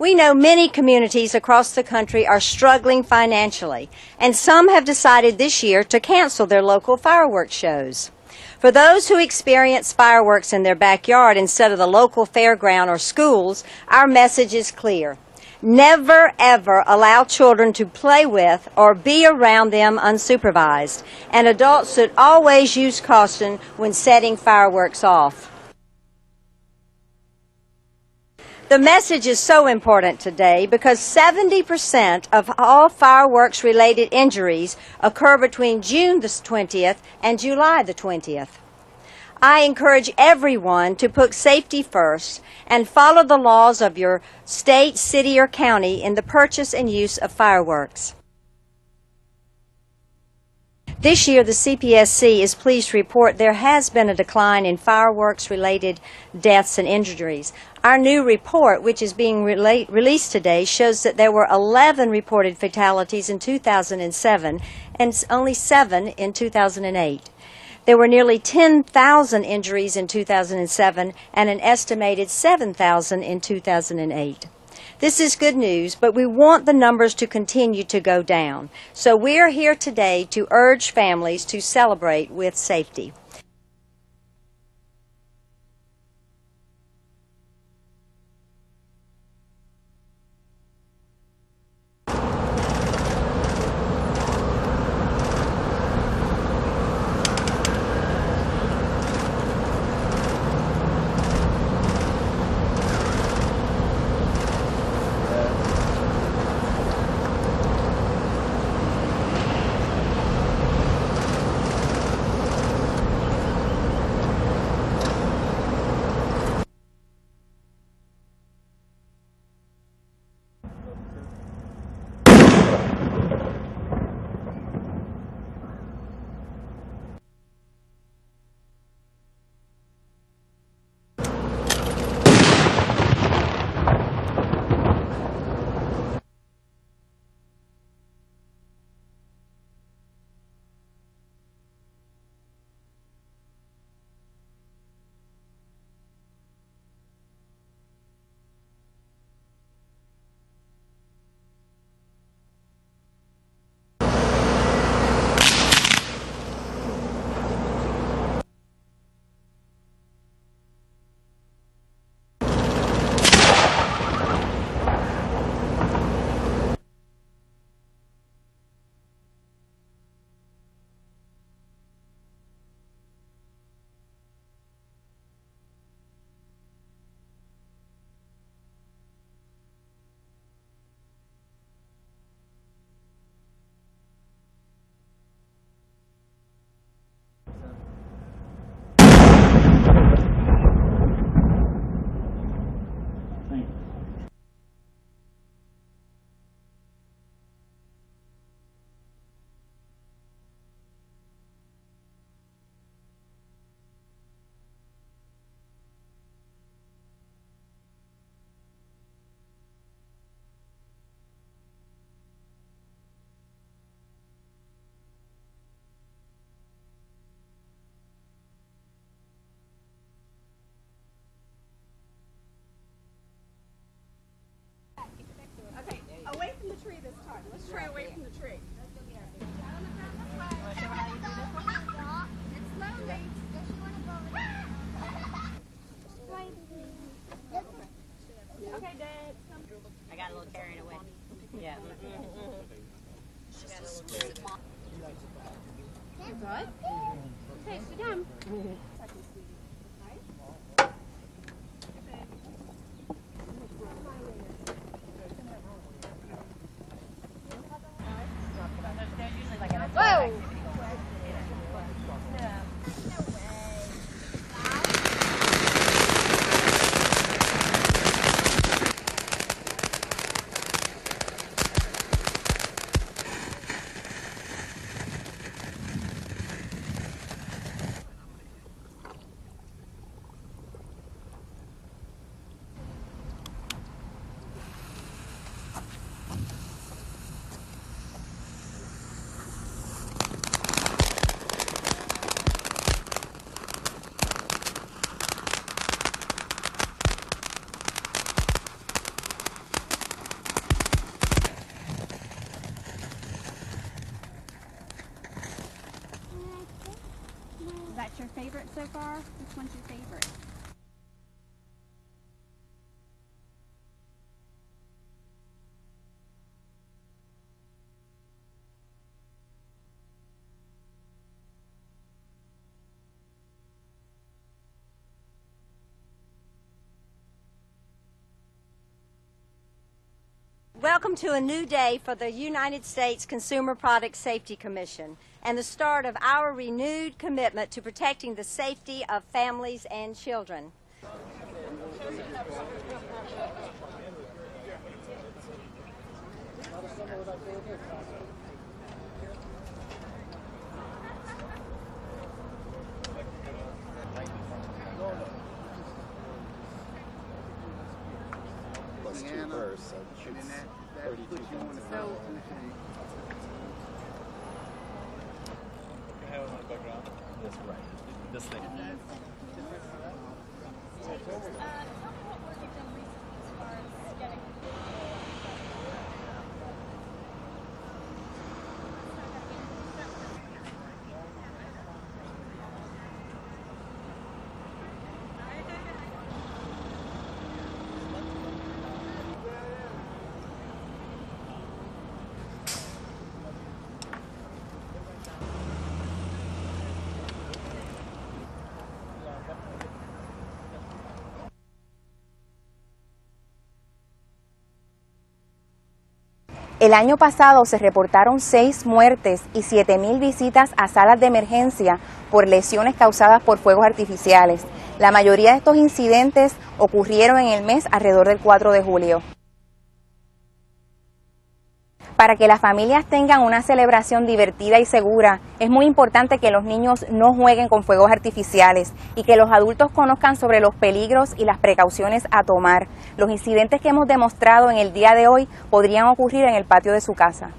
We know many communities across the country are struggling financially, and some have decided this year to cancel their local fireworks shows. For those who experience fireworks in their backyard instead of the local fairground or schools, our message is clear. Never, ever allow children to play with or be around them unsupervised, and adults should always use caution when setting fireworks off. The message is so important today because 70% of all fireworks-related injuries occur between June the 20th and July the 20th. I encourage everyone to put safety first and follow the laws of your state, city, or county in the purchase and use of fireworks. This year, the CPSC is pleased to report there has been a decline in fireworks-related deaths and injuries. Our new report, which is being released today, shows that there were 11 reported fatalities in 2007 and only 7 in 2008. There were nearly 10,000 injuries in 2007 and an estimated 7,000 in 2008. This is good news, but we want the numbers to continue to go down. So we are here today to urge families to celebrate with safety. that your favorite so far? Which one's your favorite? Welcome to a new day for the United States Consumer Product Safety Commission and the start of our renewed commitment to protecting the safety of families and children. Plus 2 first, so it's 32,000. That's right. This thing. El año pasado se reportaron 6 muertes y 7,000 visitas a salas de emergencia por lesiones causadas por fuegos artificiales. La mayoría de estos incidentes ocurrieron en el mes alrededor del 4 de julio. Para que las familias tengan una celebración divertida y segura, es muy importante que los niños no jueguen con fuegos artificiales y que los adultos conozcan sobre los peligros y las precauciones a tomar. Los incidentes que hemos demostrado en el día de hoy podrían ocurrir en el patio de su casa.